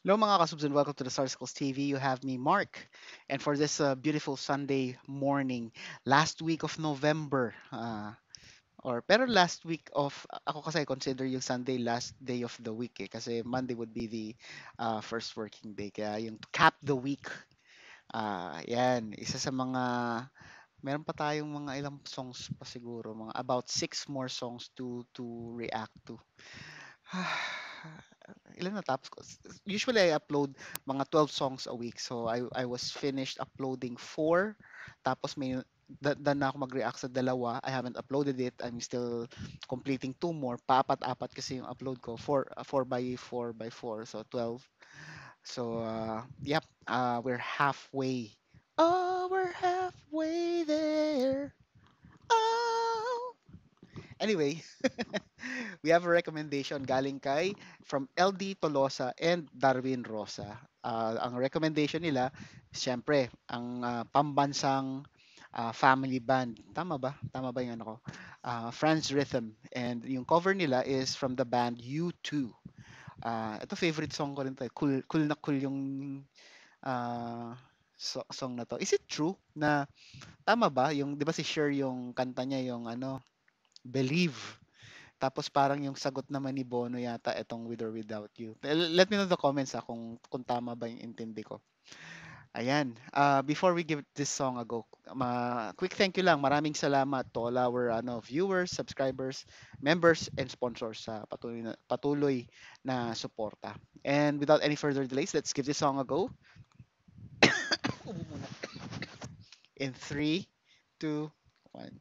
Hello mga kasubs and welcome to the Stars Calls TV. You have me, Mark. And for this beautiful Sunday morning, last week of November, pero last week of, ako kasi I consider yung Sunday last day of the week kasi Monday would be the first working day. Kaya yung to cap the week, yan, isa sa mga, meron pa tayong mga ilang songs pa siguro, mga about six more songs to react to. Ilan natapos ko? Usually I upload mga 12 songs a week. So I was finished uploading 4. Tapos may done na ako mag-react sa dalawa. I haven't uploaded it. I'm still completing 2 more. Paapat-apat kasi yung upload ko. 4 by 4 by 4. So 12. So yep, we're halfway. Oh, we're halfway there. Oh. Anyway, we have a recommendation galing kay from LD Tolosa and Darwin Rosa. Ang recommendation nila, siyempre, ang pambansang family band. Tama ba? Tama ba yung ano ko? Franz Rhythm. And yung cover nila is from the band U2. Ito favorite song ko rin to. Cool, cool na cool yung song na to. Is it true na tama ba? Yung 'di ba si Cher yung kanta niya yung ano, Believe. Tapos parang yung sagot naman ni Bono yata etong With or Without You. Let me know in the comments kung tama ba yung intindi ko. Ayan. Before we give this song a go, quick thank you lang. Maraming salamat to all our viewers, subscribers, members, and sponsors sa patuloy na suporta. And without any further delays, let's give this song a go. In 3, 2, 1.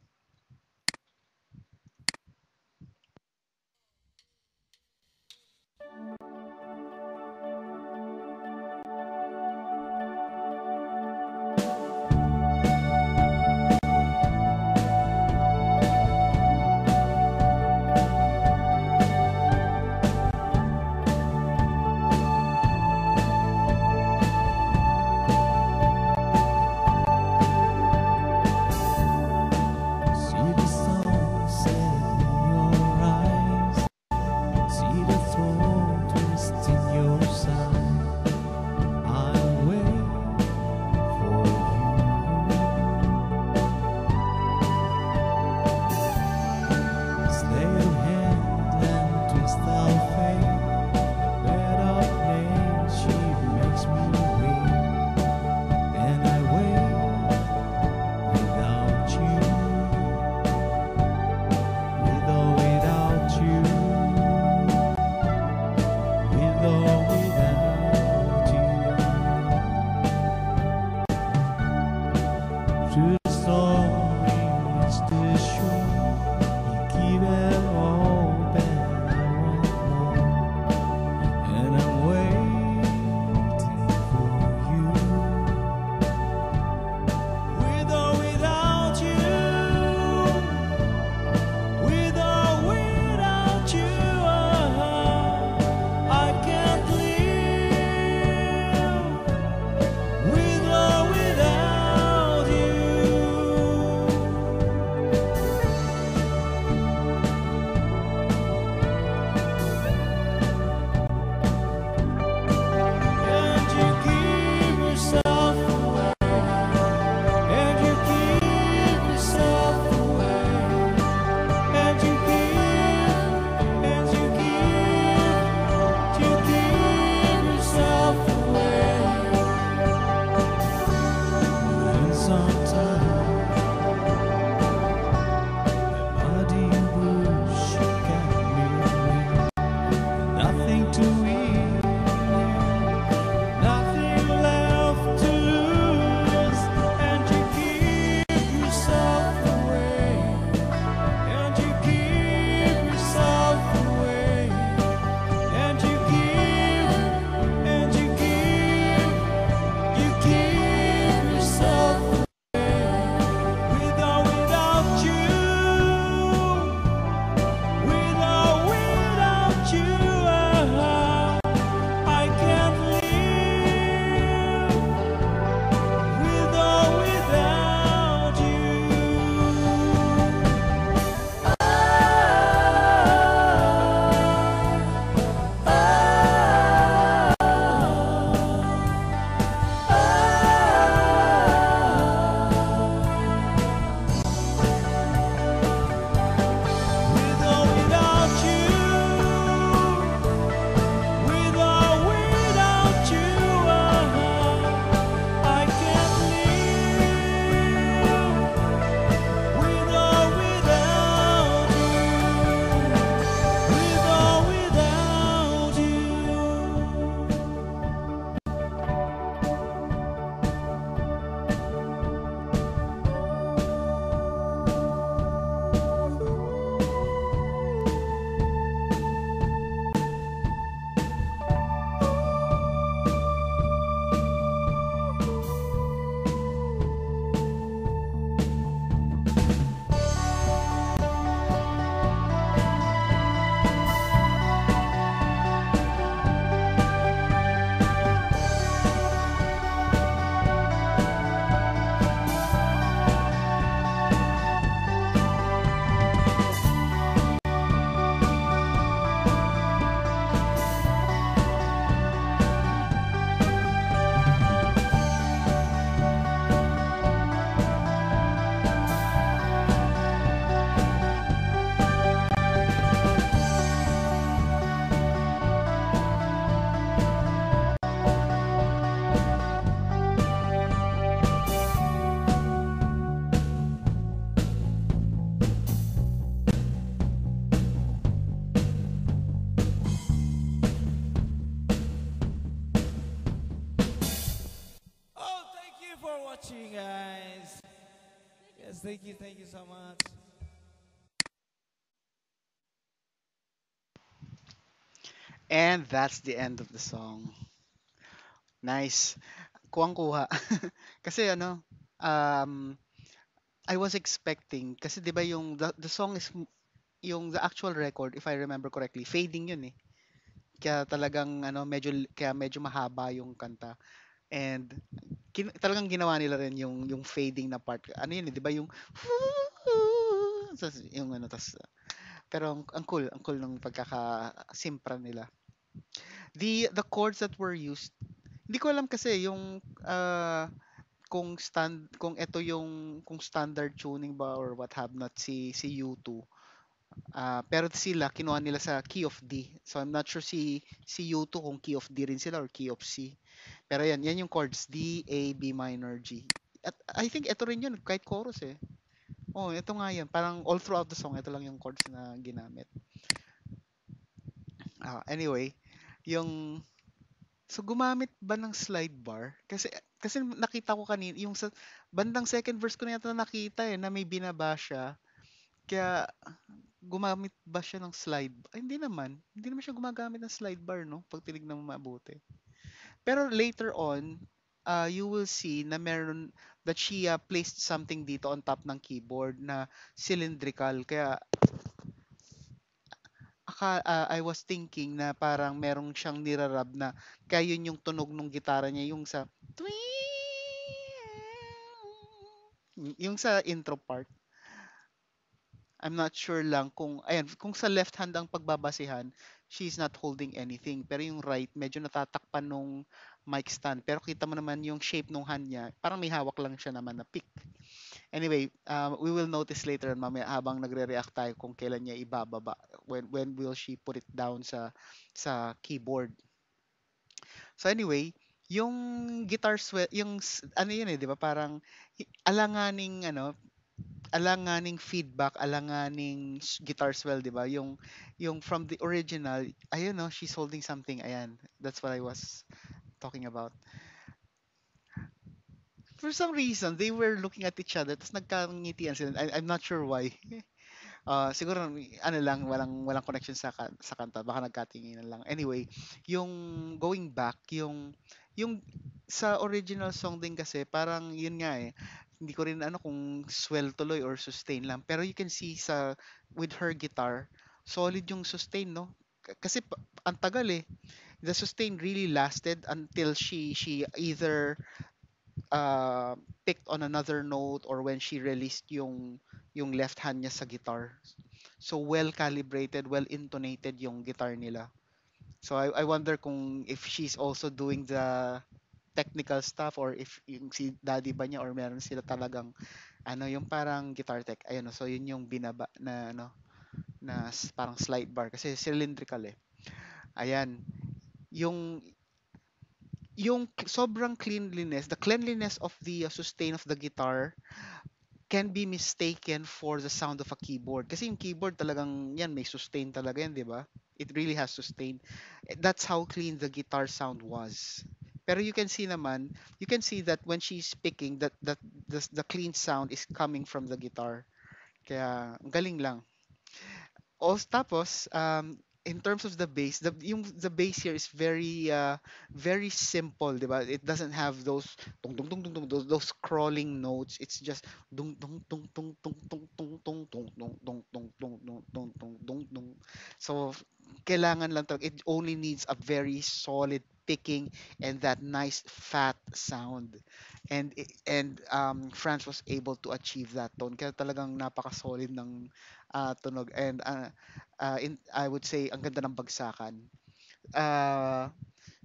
watching, guys. Yes, thank you so much. And that's the end of the song. Nice. Kuwang-kuha. Kasi ano, um, I was expecting, kasi 'di ba yung the song is yung the actual record, if I remember correctly, fading yun eh. Kaya talagang ano, kaya medyo mahaba yung kanta. And talagang ginawa nila rin yung fading na part. Ano yun eh, 'di ba yung yung ano tas pero ang cool nung pagkaka-simpra nila. The chords that were used, hindi ko alam kasi yung kung ito yung kung standard tuning ba or what have not si U2. Pero sila kinuha nila sa key of D. So I'm not sure si U2 kung key of D rin sila or key of C. Pero yan yung chords D, A, B minor, G. At I think ito rin yun kahit chorus eh. Oh, ito nga yun. Parang all throughout the song, ito lang yung chords na ginamit. Anyway, yung so gumamit ba ng slide bar? Kasi nakita ko kanina yung sa bandang second verse ko na yata nakita eh na may binaba siya. Kaya gumamit ba siya ng slide? Ay, hindi naman. Hindi naman siya gumagamit ng slide bar, no? Pag tinignan mo mabuti. Pero later on, you will see na meron that she placed something dito on top ng keyboard na cylindrical. Kaya I was thinking na parang merong siyang nirarab na kaya yun yung tunog ng gitara niya yung sa yung sa intro part. I'm not sure lang kung ayan, kung sa left hand ang pagbabasihan, she's not holding anything. Pero yung right, medyo natatakpan nung mic stand. Pero kita mo naman yung shape nung hand niya, parang may hawak lang siya naman na pick. Anyway, we will notice later on mamaya habang nagre-react tayo kung kailan niya ibababa. When will she put it down sa keyboard. So anyway, yung guitar sweat, ano yun eh, 'di ba? Parang alanganing feedback, alanganing guitar swell, 'di ba? Yung from the original, ayun no, she's holding something. Ayan. That's what I was talking about. For some reason, they were looking at each other, tapos nagkangitian sila. I'm not sure why. Siguro ano lang, walang connection sa kanta, baka nagkatinginan lang. Anyway, yung going back, yung sa original song din kasi parang yun nga eh. Hindi ko rin ano kung swell tuloy or sustain lang. Pero you can see with her guitar, solid yung sustain, no? Kasi ang tagal eh. The sustain really lasted until she either uh, picked on another note or when she released yung left hand niya sa guitar. So well calibrated, well intonated yung guitar nila. So I wonder kung if she's also doing the technical stuff or if yung si daddy ba niya or meron sila talagang ano yung parang guitar tech. Ayun, so yun yung binaba na ano parang slide bar kasi cylindrical eh. Ayan, yung sobrang cleanliness, the cleanliness of the sustain of the guitar can be mistaken for the sound of a keyboard. Kasi yung keyboard talagang yan, may sustain talaga yan, di ba? It really has sustain. That's how clean the guitar sound was. Pero you can see that when she's picking, that the clean sound is coming from the guitar. Kaya, ang galing lang. Tapos, in terms of the bass, the bass here is very simple, 'di ba? It doesn't have those tung tung tung tung tung those crawling notes. It's just dung tung tung tung tung tung tung tung tung tung tung tung tung tung tung tung tung tung. So kailangan lang talaga, it only needs a very solid picking and that nice fat sound. And France was able to achieve that tone. Kaya talagang napaka-solid ng tunog and I would say ang ganda ng bagsakan. Uh,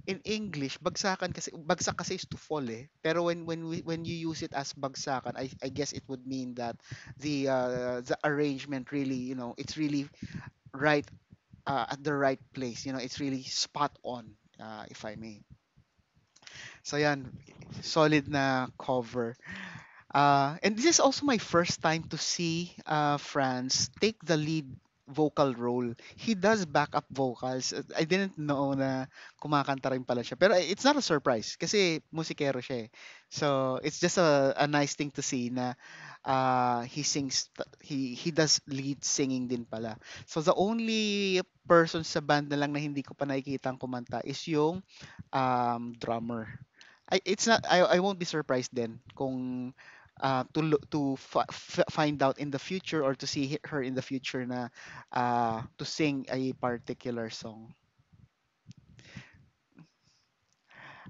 in English, bagsak kasi is to fall eh. Pero when you use it as bagsakan, I guess it would mean that the arrangement really, it's really right at the right place. It's really spot on, if I may. So yan, solid na cover. And this is also my first time to see France take the lead vocal role. He does backup vocals. I didn't know na kumakanta rin pala siya. Pero it's not a surprise kasi musikero siya eh. So it's just a nice thing to see na he does lead singing din pala. So the only person sa band na lang na hindi ko pa nakikita kumanta is yung drummer. I won't be surprised then kung find out in the future or to see her in the future na to sing a particular song.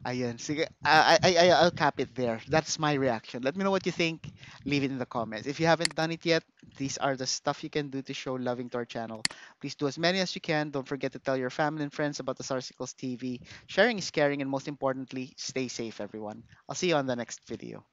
Ayun, sige. I'll cap it there. That's my reaction. Let me know what you think. Leave it in the comments. If you haven't done it yet, these are the stuff you can do to show loving to our channel. Please do as many as you can. Don't forget to tell your family and friends about the Sarsicles TV. Sharing is caring, and most importantly, stay safe, everyone. I'll see you on the next video.